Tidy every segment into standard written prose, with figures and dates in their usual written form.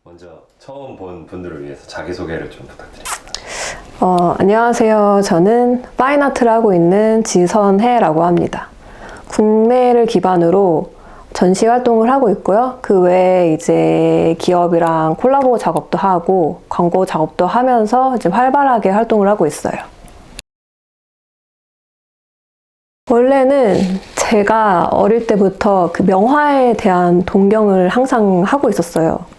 먼저 처음 본 분들을 위해서 자기소개를 좀 부탁드립니다. 안녕하세요. 저는 파인아트를 하고 있는 지선혜라고 합니다. 국내를 기반으로 전시 활동을 하고 있고요. 그 외에 이제 기업이랑 콜라보 작업도 하고 광고 작업도 하면서 이제 활발하게 활동을 하고 있어요. 원래는 제가 어릴 때부터 그 명화에 대한 동경을 항상 하고 있었어요.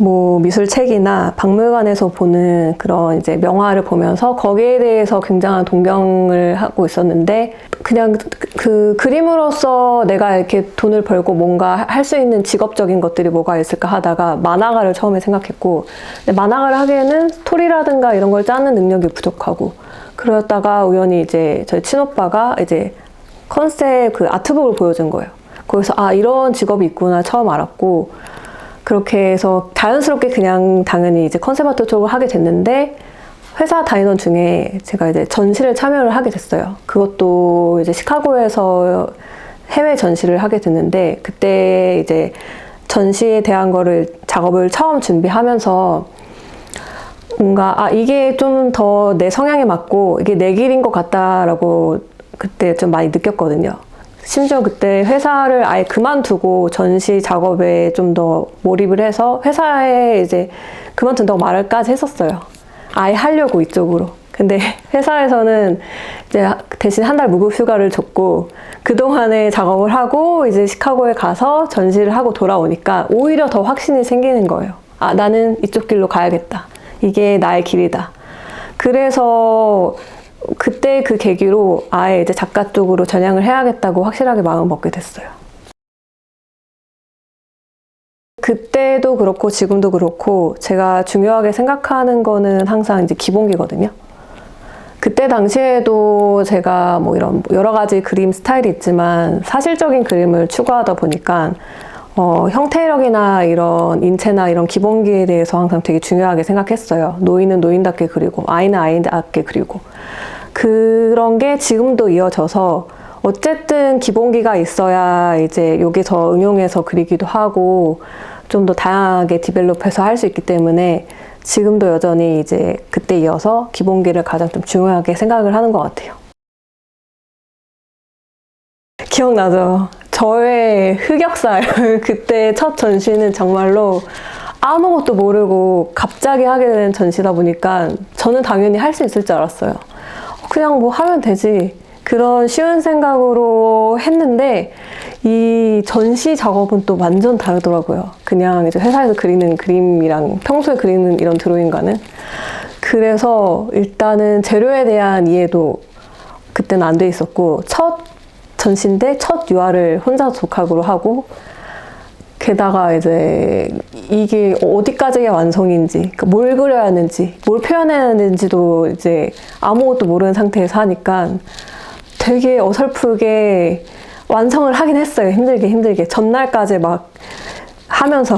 뭐 미술책이나 박물관에서 보는 그런 이제 명화를 보면서 거기에 대해서 굉장한 동경을 하고 있었는데, 그냥 그 그림으로써 내가 이렇게 돈을 벌고 뭔가 할 수 있는 직업적인 것들이 뭐가 있을까 하다가 만화가를 처음에 생각했고, 근데 만화가를 하기에는 스토리라든가 이런 걸 짜는 능력이 부족하고, 그러다가 우연히 이제 저희 친오빠가 이제 컨셉 그 아트북을 보여준 거예요. 거기서 아, 이런 직업이 있구나 처음 알았고, 그렇게 해서 자연스럽게 그냥 당연히 이제 컨셉 아트 쪽을 하게 됐는데, 회사 다니던 중에 제가 이제 전시를 참여를 하게 됐어요. 그것도 이제 시카고에서 해외 전시를 하게 됐는데, 그때 이제 전시에 대한 작업을 처음 준비하면서 뭔가 이게 좀 더 내 성향에 맞고 이게 내 길인 것 같다라고 그때 좀 많이 느꼈거든요. 심지어 그때 회사를 아예 그만두고 전시 작업에 좀 더 몰입을 해서 회사에 이제 그만둔다고 말을까지 했었어요. 아예 하려고 이쪽으로. 근데 회사에서는 이제 대신 한 달 무급 휴가를 줬고, 그동안에 작업을 하고 이제 시카고에 가서 전시를 하고 돌아오니까 오히려 더 확신이 생기는 거예요. 아, 나는 이쪽 길로 가야겠다. 이게 나의 길이다. 그래서 그때 그 계기로 아예 이제 작가 쪽으로 전향을 해야겠다고 확실하게 마음 먹게 됐어요. 그때도 그렇고 지금도 그렇고 제가 중요하게 생각하는 거는 항상 이제 기본기거든요. 그때 당시에도 제가 뭐 이런 여러 가지 그림 스타일이 있지만 사실적인 그림을 추구하다 보니까 형태력이나 이런 인체나 이런 기본기에 대해서 항상 되게 중요하게 생각했어요. 노인은 노인답게 그리고 아이는 아이답게 그리고, 그런 게 지금도 이어져서 어쨌든 기본기가 있어야 이제 여기서 응용해서 그리기도 하고 좀 더 다양하게 디벨롭해서 할 수 있기 때문에 지금도 여전히 이제 그때 이어서 기본기를 가장 좀 중요하게 생각을 하는 것 같아요. 기억나죠? 저의 흑역사. 그때 첫 전시는 정말로 아무것도 모르고 갑자기 하게 된 전시다 보니까 저는 당연히 할 수 있을 줄 알았어요. 그냥 뭐 하면 되지. 그런 쉬운 생각으로 했는데 이 전시 작업은 또 완전 다르더라고요. 그냥 이제 회사에서 그리는 그림이랑 평소에 그리는 이런 드로잉과는. 그래서 일단은 재료에 대한 이해도 그때는 안 돼 있었고, 첫 전시인데 첫 유화를 혼자 독학으로 하고, 게다가 이제 이게 어디까지의 완성인지, 뭘 그려야 하는지, 뭘 표현해야 하는지도 이제 아무것도 모르는 상태에서 하니까 되게 어설프게 완성을 하긴 했어요. 힘들게. 전날까지 막 하면서.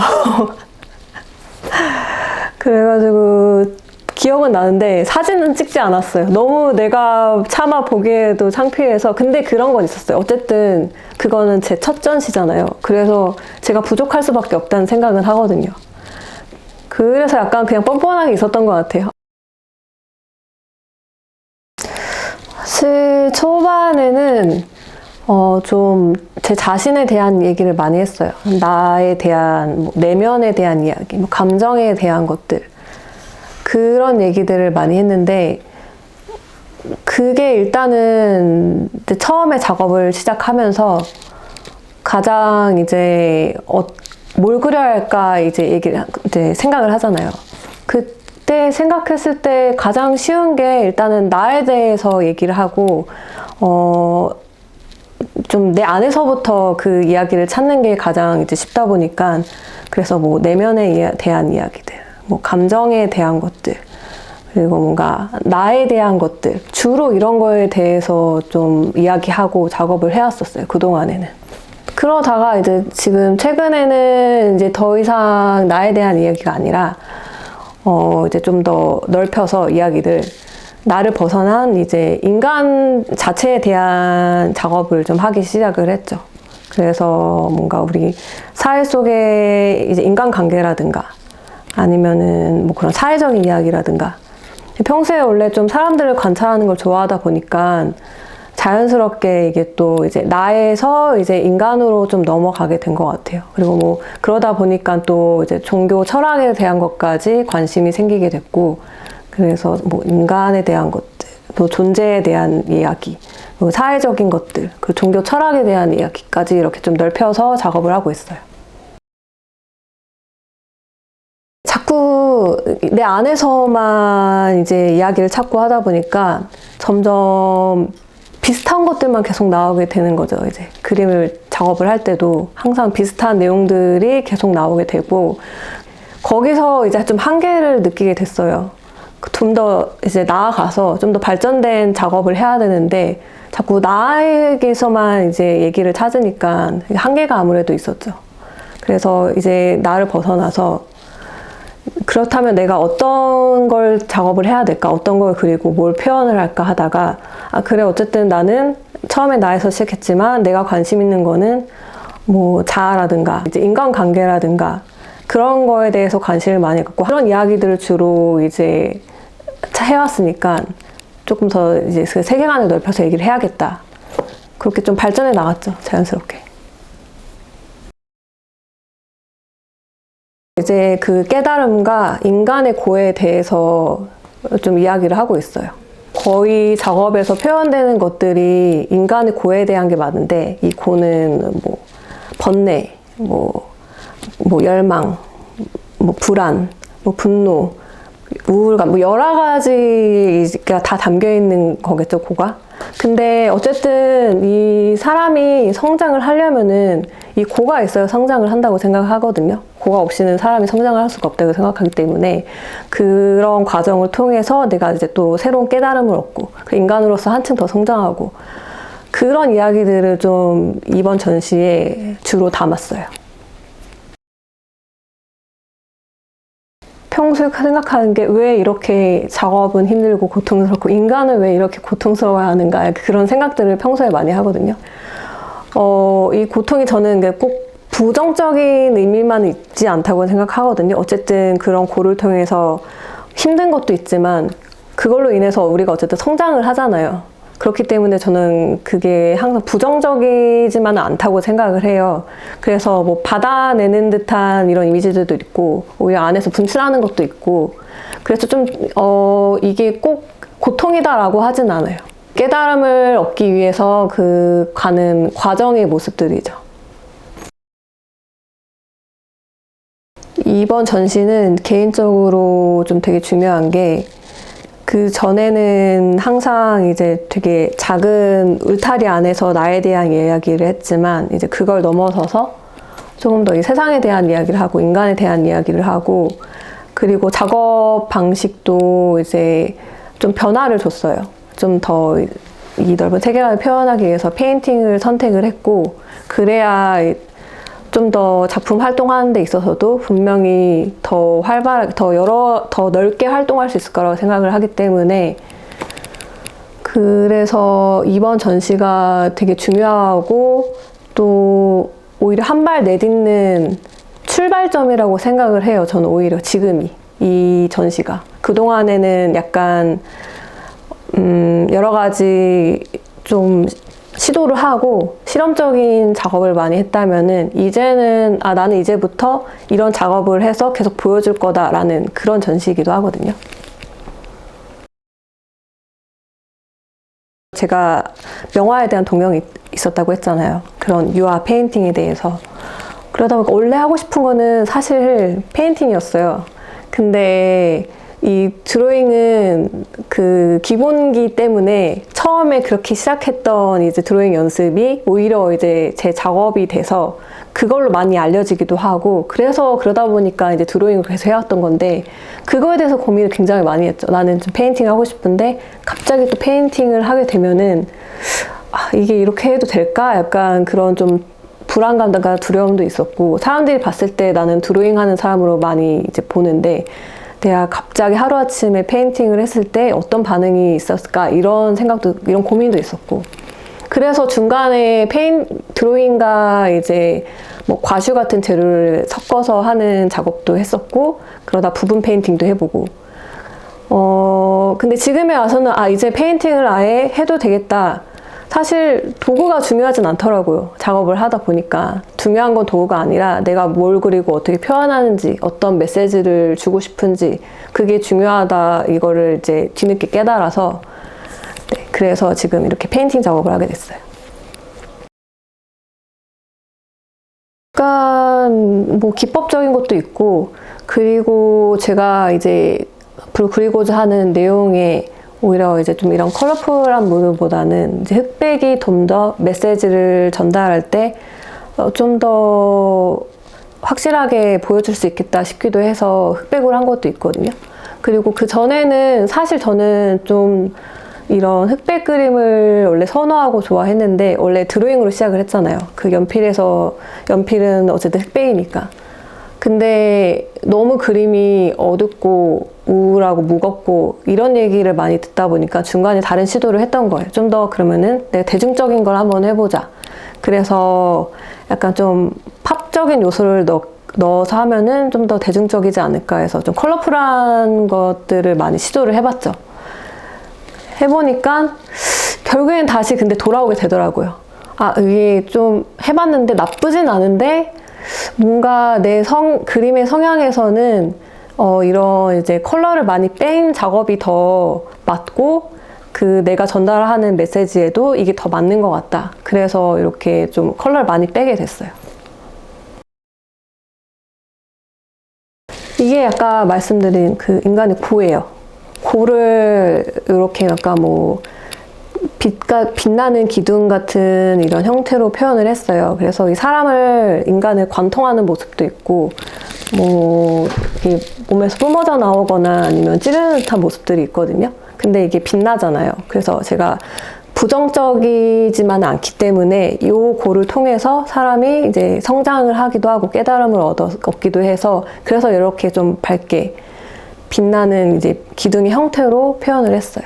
그래가지고 기억은 나는데 사진은 찍지 않았어요. 너무 내가 차마 보기에도 창피해서. 근데 그런 건 있었어요. 어쨌든 그거는 제 첫 전시잖아요. 그래서 제가 부족할 수밖에 없다는 생각은 하거든요. 그래서 약간 그냥 뻔뻔하게 있었던 것 같아요. 사실 초반에는 좀 제 자신에 대한 얘기를 많이 했어요. 나에 대한, 내면에 대한 이야기, 감정에 대한 것들, 그런 얘기들을 많이 했는데, 그게 일단은 처음에 작업을 시작하면서 가장 이제 뭘 그려야 할까 이제 생각을 하잖아요. 그때 생각했을 때 가장 쉬운 게 일단은 나에 대해서 얘기를 하고, 좀 내 안에서부터 그 이야기를 찾는 게 가장 이제 쉽다 보니까, 그래서 뭐 내면에 대한 이야기들, 뭐 감정에 대한 것들, 그리고 뭔가 나에 대한 것들, 주로 이런 거에 대해서 좀 이야기하고 작업을 해왔었어요, 그동안에는. 그러다가 이제 지금 최근에는 이제 더 이상 나에 대한 이야기가 아니라 이제 좀 더 넓혀서 이야기들, 나를 벗어난 이제 인간 자체에 대한 작업을 좀 하기 시작을 했죠. 그래서 뭔가 우리 사회 속의 이제 인간관계라든가 아니면은 뭐 그런 사회적인 이야기라든가. 평소에 원래 좀 사람들을 관찰하는 걸 좋아하다 보니까 자연스럽게 이게 또 이제 나에서 이제 인간으로 좀 넘어가게 된 것 같아요. 그리고 뭐 그러다 보니까 또 이제 종교 철학에 대한 것까지 관심이 생기게 됐고, 그래서 뭐 인간에 대한 것들, 또 존재에 대한 이야기, 뭐 사회적인 것들, 그 종교 철학에 대한 이야기까지 이렇게 좀 넓혀서 작업을 하고 있어요. 자꾸 내 안에서만 이제 이야기를 찾고 하다 보니까 점점 비슷한 것들만 계속 나오게 되는 거죠. 이제 그림을 작업을 할 때도 항상 비슷한 내용들이 계속 나오게 되고, 거기서 이제 좀 한계를 느끼게 됐어요. 좀 더 이제 나아가서 좀 더 발전된 작업을 해야 되는데 자꾸 나에게서만 이제 얘기를 찾으니까 한계가 아무래도 있었죠. 그래서 이제 나를 벗어나서 그렇다면 내가 어떤 걸 작업을 해야 될까? 어떤 걸 그리고 뭘 표현을 할까 하다가, 아, 그래, 어쨌든 나는 처음에 나에서 시작했지만 내가 관심 있는 거는 뭐 자아라든가 이제 인간관계라든가 그런 거에 대해서 관심을 많이 갖고 그런 이야기들을 주로 이제 해왔으니까 조금 더 이제 그 세계관을 넓혀서 얘기를 해야겠다. 그렇게 좀 발전해 나갔죠, 자연스럽게. 이제 그 깨달음과 인간의 고에 대해서 좀 이야기를 하고 있어요. 거의 작업에서 표현되는 것들이 인간의 고에 대한 게 많은데, 이 고는 뭐 번뇌, 뭐 열망, 뭐 불안, 뭐 분노, 우울감, 뭐 여러 가지가 다 담겨 있는 거겠죠, 고가. 근데 어쨌든 이 사람이 성장을 하려면은 이 고가 있어야 성장을 한다고 생각하거든요. 고가 없이는 사람이 성장을 할 수가 없다고 생각하기 때문에 그런 과정을 통해서 내가 이제 또 새로운 깨달음을 얻고 인간으로서 한층 더 성장하고, 그런 이야기들을 좀 이번 전시에 주로 담았어요. 평소에 생각하는 게 왜 이렇게 작업은 힘들고 고통스럽고 인간은 왜 이렇게 고통스러워야 하는가, 그런 생각들을 평소에 많이 하거든요. 이 고통이 저는 꼭 부정적인 의미만 있지 않다고 생각하거든요. 어쨌든 그런 고를 통해서 힘든 것도 있지만 그걸로 인해서 우리가 어쨌든 성장을 하잖아요. 그렇기 때문에 저는 그게 항상 부정적이지만은 않다고 생각을 해요. 그래서 뭐 받아내는 듯한 이런 이미지들도 있고, 오히려 안에서 분출하는 것도 있고, 그래서 좀 이게 꼭 고통이다라고 하진 않아요. 깨달음을 얻기 위해서 가는 과정의 모습들이죠. 이번 전시는 개인적으로 좀 되게 중요한 게, 그 전에는 항상 이제 되게 작은 울타리 안에서 나에 대한 이야기를 했지만, 이제 그걸 넘어서서 조금 더 이 세상에 대한 이야기를 하고 인간에 대한 이야기를 하고, 그리고 작업 방식도 이제 좀 변화를 줬어요. 좀 더 이 넓은 세계관을 표현하기 위해서 페인팅을 선택을 했고, 그래야 좀 더 작품 활동하는 데 있어서도 분명히 더 활발하게, 더 넓게 활동할 수 있을 거라고 생각을 하기 때문에, 그래서 이번 전시가 되게 중요하고 또 오히려 한 발 내딛는 출발점이라고 생각을 해요. 저는 오히려 지금이, 이 전시가. 그동안에는 약간 여러 가지 좀 시도를 하고 실험적인 작업을 많이 했다면은, 이제는 나는 이제부터 이런 작업을 해서 계속 보여줄 거다라는 그런 전시이기도 하거든요. 제가 명화에 대한 동경이 있었다고 했잖아요. 그런 유화 페인팅에 대해서. 그러다 보니까 원래 하고 싶은 거는 사실 페인팅이었어요. 근데 이 드로잉은 그 기본기 때문에 처음에 그렇게 시작했던 이제 드로잉 연습이 오히려 이제 제 작업이 돼서 그걸로 많이 알려지기도 하고, 그래서 그러다 보니까 이제 드로잉을 계속 해왔던 건데, 그거에 대해서 고민을 굉장히 많이 했죠. 나는 좀 페인팅을 하고 싶은데 갑자기 또 페인팅을 하게 되면은 이게 이렇게 해도 될까? 약간 그런 좀 불안감과 두려움도 있었고, 사람들이 봤을 때 나는 드로잉 하는 사람으로 많이 이제 보는데, 내가 갑자기 하루아침에 페인팅을 했을 때 어떤 반응이 있었을까, 이런 생각도, 이런 고민도 있었고, 그래서 중간에 드로잉과 이제 뭐 과슈 같은 재료를 섞어서 하는 작업도 했었고, 그러다 부분 페인팅도 해보고. 근데 지금에 와서는 이제 페인팅을 아예 해도 되겠다. 사실 도구가 중요하진 않더라고요. 작업을 하다 보니까. 중요한 건 도구가 아니라 내가 뭘 그리고 어떻게 표현하는지, 어떤 메시지를 주고 싶은지, 그게 중요하다, 이거를 이제 뒤늦게 깨달아서, 네, 그래서 지금 이렇게 페인팅 작업을 하게 됐어요. 약간 뭐 기법적인 것도 있고, 그리고 제가 이제 앞으로 그리고자 하는 내용에 오히려 이제 좀 이런 컬러풀한 무드보다는 이제 흑백이 좀 더 메시지를 전달할 때 좀 더 확실하게 보여줄 수 있겠다 싶기도 해서 흑백으로 한 것도 있거든요. 그리고 그 전에는 사실 저는 좀 이런 흑백 그림을 원래 선호하고 좋아했는데, 원래 드로잉으로 시작을 했잖아요. 그 연필은 어쨌든 흑백이니까. 근데 너무 그림이 어둡고 우울하고 무겁고 이런 얘기를 많이 듣다 보니까 중간에 다른 시도를 했던 거예요. 좀 더 그러면은 내가 대중적인 걸 한번 해보자. 그래서 약간 좀 팝적인 요소를 넣어서 하면은 좀 더 대중적이지 않을까 해서 좀 컬러풀한 것들을 많이 시도를 해봤죠. 해보니까 결국엔 다시 근데 돌아오게 되더라고요. 이게 좀 해봤는데 나쁘진 않은데 뭔가 내 그림의 성향에서는 이런 이제 컬러를 많이 뺀 작업이 더 맞고, 그 내가 전달하는 메시지에도 이게 더 맞는 것 같다. 그래서 이렇게 좀 컬러를 많이 빼게 됐어요. 이게 아까 말씀드린 그 인간의 고예요. 고를 이렇게 약간 뭐 빛나는 기둥 같은 이런 형태로 표현을 했어요. 그래서 이 인간을 관통하는 모습도 있고, 뭐, 이 몸에서 뿜어져 나오거나 아니면 찌르는 듯한 모습들이 있거든요. 근데 이게 빛나잖아요. 그래서 제가 부정적이지만 않기 때문에 이 고를 통해서 사람이 이제 성장을 하기도 하고 깨달음을 얻기도 해서, 그래서 이렇게 좀 밝게 빛나는 이제 기둥의 형태로 표현을 했어요.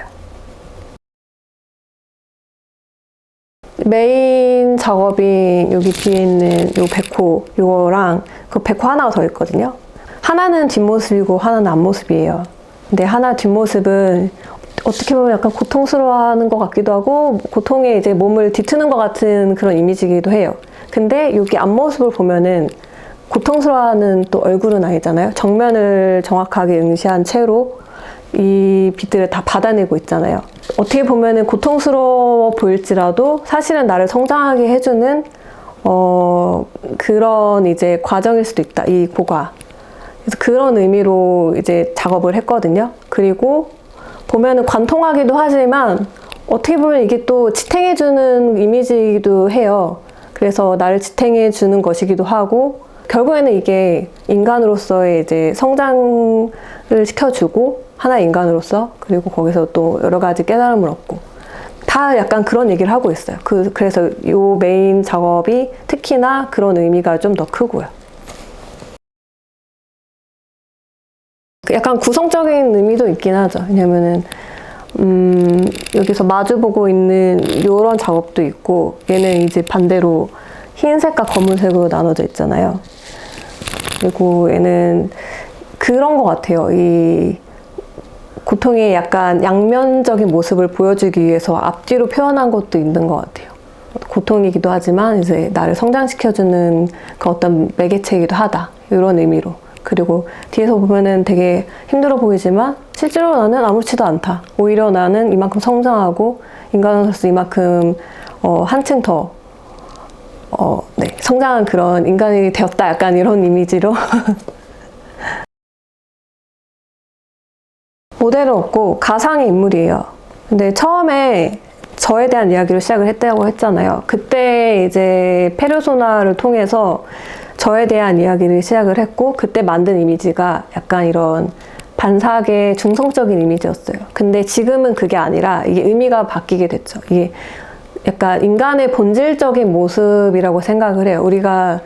메인 작업인 여기 뒤에 있는 요 백호, 요거랑 그 백호 하나가 더 있거든요. 하나는 뒷모습이고 하나는 앞모습이에요. 근데 하나 뒷모습은 어떻게 보면 약간 고통스러워하는 것 같기도 하고, 고통에 이제 몸을 뒤트는 것 같은 그런 이미지이기도 해요. 근데 여기 앞모습을 보면은 고통스러워하는 또 얼굴은 아니잖아요. 정면을 정확하게 응시한 채로 이 빛들을 다 받아내고 있잖아요. 어떻게 보면은 고통스러워 보일지라도 사실은 나를 성장하게 해주는 그런 이제 과정일 수도 있다, 이 고가. 그래서 그런 의미로 이제 작업을 했거든요. 그리고 보면은 관통하기도 하지만 어떻게 보면 이게 또 지탱해주는 이미지이기도 해요. 그래서 나를 지탱해주는 것이기도 하고, 결국에는 이게 인간으로서의 이제 성장을 시켜주고, 하나의 인간으로서, 그리고 거기서 또 여러 가지 깨달음을 얻고, 다 약간 그런 얘기를 하고 있어요. 그래서 이 메인 작업이 특히나 그런 의미가 좀 더 크고요. 약간 구성적인 의미도 있긴 하죠. 왜냐면은 여기서 마주보고 있는 이런 작업도 있고, 얘는 이제 반대로 흰색과 검은색으로 나눠져 있잖아요. 그리고 얘는 그런 것 같아요. 이 고통의 약간 양면적인 모습을 보여주기 위해서 앞뒤로 표현한 것도 있는 것 같아요. 고통이기도 하지만 이제 나를 성장시켜주는 그 어떤 매개체이기도 하다, 이런 의미로. 그리고 뒤에서 보면은 되게 힘들어 보이지만 실제로 나는 아무렇지도 않다. 오히려 나는 이만큼 성장하고 인간으로서 이만큼 한층 더 네, 성장한 그런 인간이 되었다, 약간 이런 이미지로. 모델은 없고 가상의 인물이에요. 근데 처음에 저에 대한 이야기로 시작을 했다고 했잖아요. 그때 이제 페르소나를 통해서 저에 대한 이야기를 시작을 했고, 그때 만든 이미지가 약간 이런 반사계 중성적인 이미지였어요. 근데 지금은 그게 아니라 이게 의미가 바뀌게 됐죠. 이게 약간 인간의 본질적인 모습이라고 생각을 해요. 우리가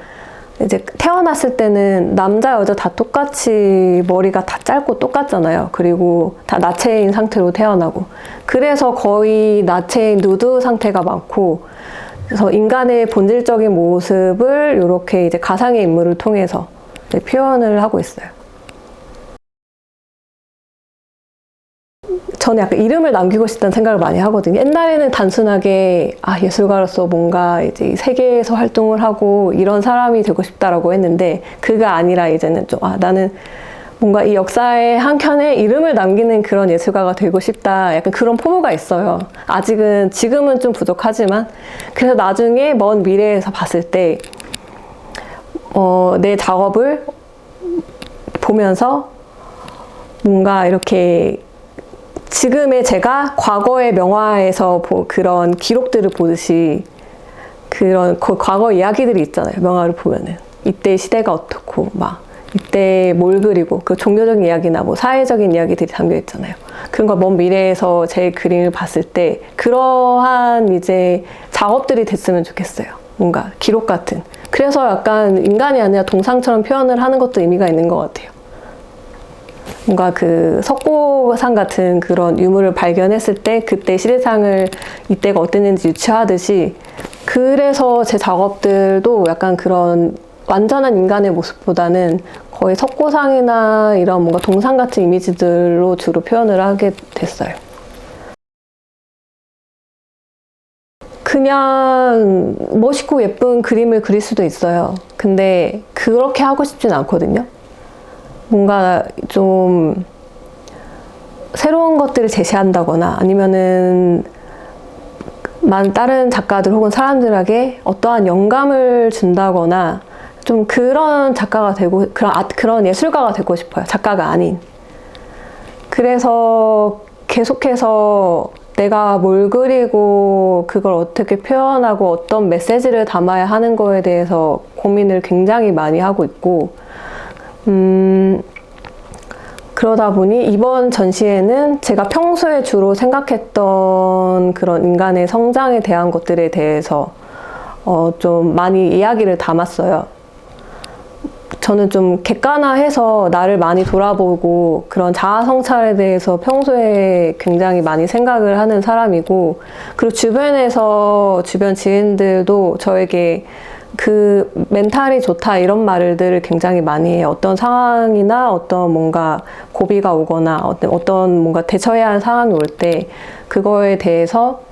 이제 태어났을 때는 남자 여자 다 똑같이 머리가 다 짧고 똑같잖아요. 그리고 다 나체인 상태로 태어나고, 그래서 거의 나체인 누드 상태가 많고, 그래서 인간의 본질적인 모습을 이렇게 이제 가상의 인물을 통해서 이제 표현을 하고 있어요. 저는 약간 이름을 남기고 싶다는 생각을 많이 하거든요. 옛날에는 단순하게 예술가로서 뭔가 이제 세계에서 활동을 하고 이런 사람이 되고 싶다라고 했는데 그가 아니라 이제는 좀 나는 뭔가 이 역사의 한켠에 이름을 남기는 그런 예술가가 되고 싶다. 약간 그런 포부가 있어요. 지금은 좀 부족하지만 그래서 나중에 먼 미래에서 봤을 때 내 작업을 보면서 뭔가 이렇게 지금의 제가 과거의 명화에서 그런 기록들을 보듯이 그런 과거 이야기들이 있잖아요. 명화를 보면은 이때 시대가 어떻고 막 이때 뭘 그리고 그 종교적인 이야기나 뭐 사회적인 이야기들이 담겨 있잖아요. 그런 걸 먼 미래에서 제 그림을 봤을 때 그러한 이제 작업들이 됐으면 좋겠어요. 뭔가 기록 같은. 그래서 약간 인간이 아니라 동상처럼 표현을 하는 것도 의미가 있는 것 같아요. 뭔가 그 석고상 같은 그런 유물을 발견했을 때 그때 시대상을 이때가 어땠는지 유추하듯이 그래서 제 작업들도 약간 그런 완전한 인간의 모습보다는 거의 석고상이나 이런 뭔가 동상 같은 이미지들로 주로 표현을 하게 됐어요. 그냥 멋있고 예쁜 그림을 그릴 수도 있어요. 근데 그렇게 하고 싶진 않거든요. 뭔가 좀 새로운 것들을 제시한다거나 아니면은 다른 작가들 혹은 사람들에게 어떠한 영감을 준다거나 좀 그런 작가가 되고 그런 예술가가 되고 싶어요. 작가가 아닌. 그래서 계속해서 내가 뭘 그리고 그걸 어떻게 표현하고 어떤 메시지를 담아야 하는 거에 대해서 고민을 굉장히 많이 하고 있고 그러다 보니 이번 전시회는 제가 평소에 주로 생각했던 그런 인간의 성장에 대한 것들에 대해서 좀 많이 이야기를 담았어요. 저는 좀 객관화해서 나를 많이 돌아보고 그런 자아 성찰에 대해서 평소에 굉장히 많이 생각을 하는 사람이고 그리고 주변 지인들도 저에게 그 멘탈이 좋다 이런 말들을 굉장히 많이 해요. 어떤 상황이나 어떤 뭔가 고비가 오거나 어떤 뭔가 대처해야 하는 상황이 올 때 그거에 대해서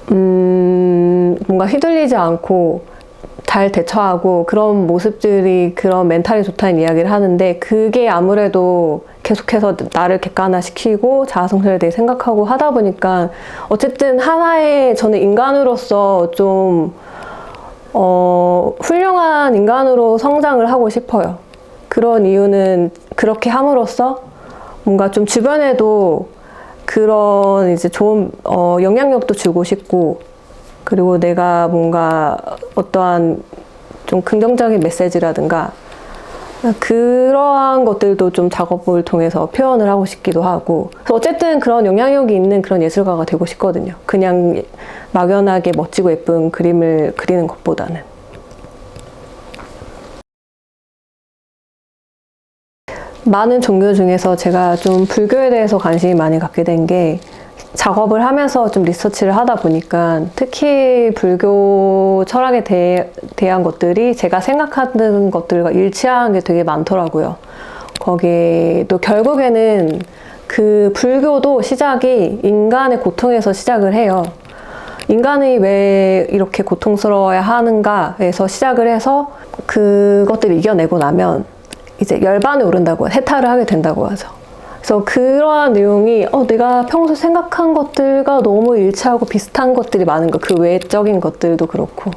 뭔가 휘둘리지 않고 잘 대처하고 그런 모습들이 그런 멘탈이 좋다는 이야기를 하는데 그게 아무래도 계속해서 나를 객관화시키고 자아성찰에 대해 생각하고 하다 보니까 어쨌든 하나의 저는 인간으로서 좀 훌륭한 인간으로 성장을 하고 싶어요. 그런 이유는 그렇게 함으로써 뭔가 좀 주변에도 그런 이제 좋은 영향력도 주고 싶고 그리고 내가 뭔가 어떠한 좀 긍정적인 메시지라든가 그러한 것들도 좀 작업을 통해서 표현을 하고 싶기도 하고 그래서 어쨌든 그런 영향력이 있는 그런 예술가가 되고 싶거든요. 그냥 막연하게 멋지고 예쁜 그림을 그리는 것보다는. 많은 종교 중에서 제가 좀 불교에 대해서 관심이 많이 갖게 된 게 작업을 하면서 좀 리서치를 하다 보니까 특히 불교 철학에 대한 것들이 제가 생각하는 것들과 일치하는 게 되게 많더라고요. 거기에도 결국에는 그 불교도 시작이 인간의 고통에서 시작을 해요. 인간이 왜 이렇게 고통스러워야 하는가에서 시작을 해서 그것들을 이겨내고 나면 이제 열반에 오른다고 해탈을 하게 된다고 하죠. 그래서 그러한 내용이 내가 평소 생각한 것들과 너무 일치하고 비슷한 것들이 많은 거, 그 외적인 것들도 그렇고.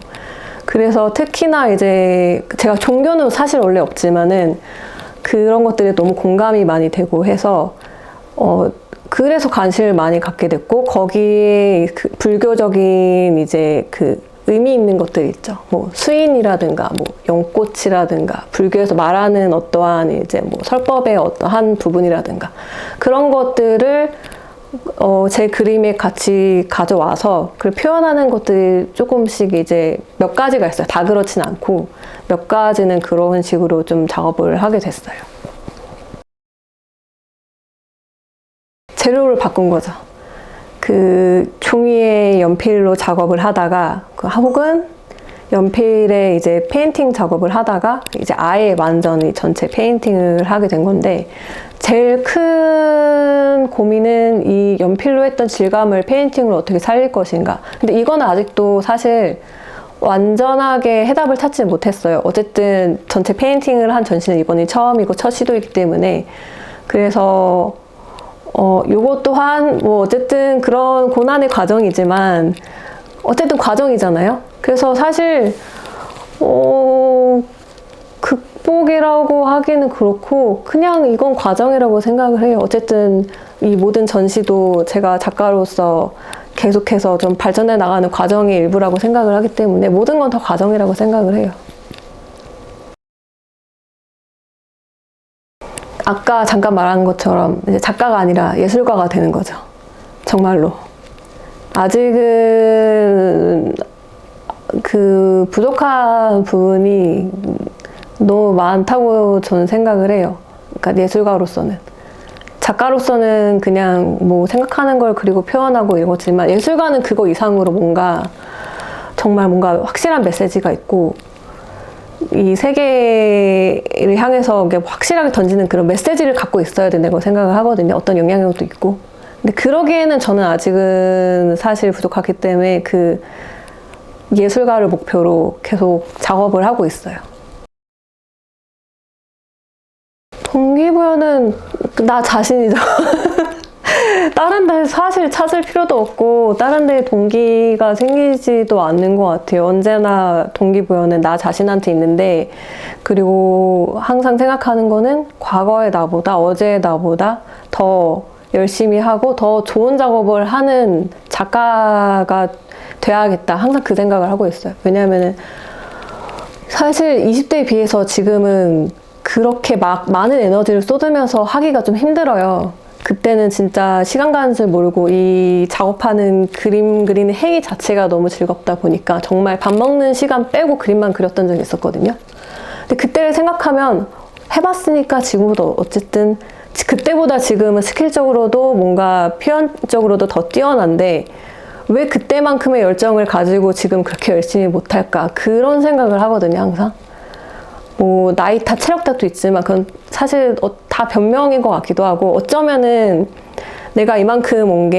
그래서 특히나 이제 제가 종교는 사실 원래 없지만은 그런 것들에 너무 공감이 많이 되고 해서 그래서 관심을 많이 갖게 됐고 거기에 그 불교적인 이제 그 의미 있는 것들 있죠. 뭐 수인이라든가 뭐 연꽃이라든가 불교에서 말하는 어떠한 이제 뭐 설법의 어떠한 부분이라든가 그런 것들을 제 그림에 같이 가져와서 그걸 표현하는 것들이 조금씩 이제 몇 가지가 있어요. 다 그렇진 않고 몇 가지는 그런 식으로 좀 작업을 하게 됐어요. 재료를 바꾼 거죠. 그 종이에 연필로 작업을 하다가 혹은 연필에 이제 페인팅 작업을 하다가 이제 아예 완전히 전체 페인팅을 하게 된 건데, 제일 큰 고민은 이 연필로 했던 질감을 페인팅으로 어떻게 살릴 것인가. 근데 이거는 아직도 사실 완전하게 해답을 찾지 못했어요. 어쨌든 전체 페인팅을 한 전시는 이번이 처음이고 첫 시도이기 때문에. 그래서 요것 또한 뭐 어쨌든 그런 고난의 과정이지만 어쨌든 과정이잖아요. 그래서 사실 극복이라고 하기는 그렇고 그냥 이건 과정이라고 생각을 해요. 어쨌든 이 모든 전시도 제가 작가로서 계속해서 좀 발전해 나가는 과정의 일부라고 생각을 하기 때문에 모든 건 다 과정이라고 생각을 해요. 아까 잠깐 말한 것처럼 이제 작가가 아니라 예술가가 되는 거죠. 정말로. 아직은 그 부족한 부분이 너무 많다고 저는 생각을 해요. 그러니까 예술가로서는. 작가로서는 그냥 뭐 생각하는 걸 그리고 표현하고 이거지만 예술가는 그거 이상으로 정말 뭔가 확실한 메시지가 있고 이 세계를 향해서 확실하게 던지는 그런 메시지를 갖고 있어야 된다고 생각을 하거든요. 어떤 영향력도 있고. 근데 그러기에는 저는 아직은 사실 부족하기 때문에 그 예술가를 목표로 계속 작업을 하고 있어요. 동기부여는 나 자신이죠. 다른 데 사실 찾을 필요도 없고 다른 데 동기가 생기지도 않는 것 같아요. 언제나 동기부여는 나 자신한테 있는데, 그리고 항상 생각하는 거는 과거의 나보다 어제의 나보다 더 열심히 하고 더 좋은 작업을 하는 작가가 돼야겠다. 항상 그 생각을 하고 있어요. 왜냐하면 사실 20대에 비해서 지금은 그렇게 막 많은 에너지를 쏟으면서 하기가 좀 힘들어요. 그때는 진짜 시간 가는 줄 모르고 이 작업하는 그림 그리는 행위 자체가 너무 즐겁다 보니까 정말 밥 먹는 시간 빼고 그림만 그렸던 적이 있었거든요. 근데 그때를 생각하면 해봤으니까 지금보다 어쨌든 그때보다 지금은 스킬적으로도 뭔가 표현적으로도 더 뛰어난데 왜 그때만큼의 열정을 가지고 지금 그렇게 열심히 못할까, 그런 생각을 하거든요. 항상 뭐 나이 탓 체력 탓도 있지만 그건 사실 다 변명인 것 같기도 하고, 어쩌면은 내가 이만큼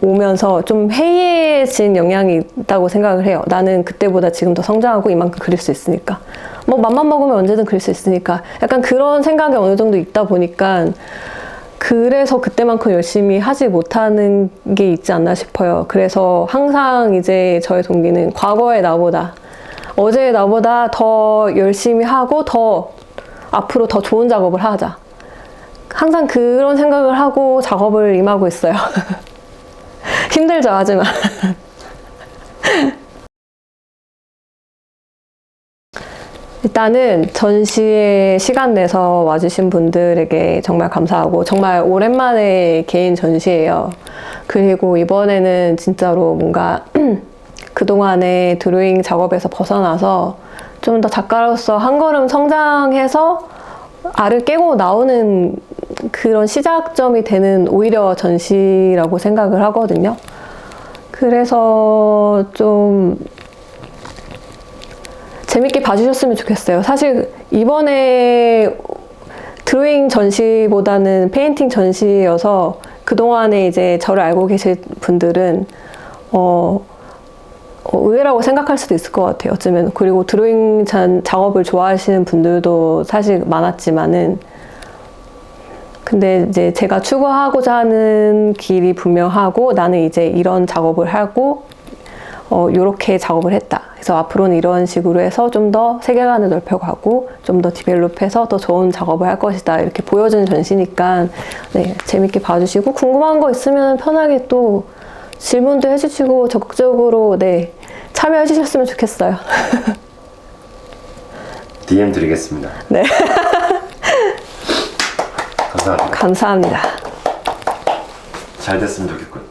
오면서 좀 해이해진 영향이 있다고 생각을 해요. 나는 그때보다 지금 더 성장하고 이만큼 그릴 수 있으니까, 뭐 맘만 먹으면 언제든 그릴 수 있으니까, 약간 그런 생각이 어느 정도 있다 보니까 그래서 그때만큼 열심히 하지 못하는 게 있지 않나 싶어요. 그래서 항상 이제 저의 동기는 과거의 나보다 어제의 나보다 더 열심히 하고 더 앞으로 더 좋은 작업을 하자. 항상 그런 생각을 하고 작업을 임하고 있어요. 힘들죠, 하지만. 일단은 전시에 시간 내서 와주신 분들에게 정말 감사하고, 정말 오랜만에 개인 전시예요. 그리고 이번에는 진짜로 뭔가 그동안의 드로잉 작업에서 벗어나서 좀 더 작가로서 한 걸음 성장해서 알을 깨고 나오는 그런 시작점이 되는 오히려 전시라고 생각을 하거든요. 그래서 좀 재밌게 봐주셨으면 좋겠어요. 사실 이번에 드로잉 전시보다는 페인팅 전시여서 그동안에 이제 저를 알고 계실 분들은 의외라고 생각할 수도 있을 것 같아요. 어쩌면. 그리고 드로잉 작업을 좋아하시는 분들도 사실 많았지만은, 근데 이제 제가 추구하고자 하는 길이 분명하고 나는 이제 이런 작업을 하고 요렇게 작업을 했다. 그래서 앞으로는 이런 식으로 해서 좀 더 세계관을 넓혀가고 좀 더 디벨롭해서 더 좋은 작업을 할 것이다. 이렇게 보여주는 전시니까 네, 재밌게 봐주시고 궁금한 거 있으면 편하게 또 질문도 해주시고 적극적으로 네, 참여해 주셨으면 좋겠어요. DM 드리겠습니다. 네. 감사합니다. 감사합니다. 잘 됐으면 좋겠군.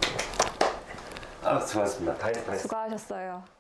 수고하셨습니다. 수고하셨어요.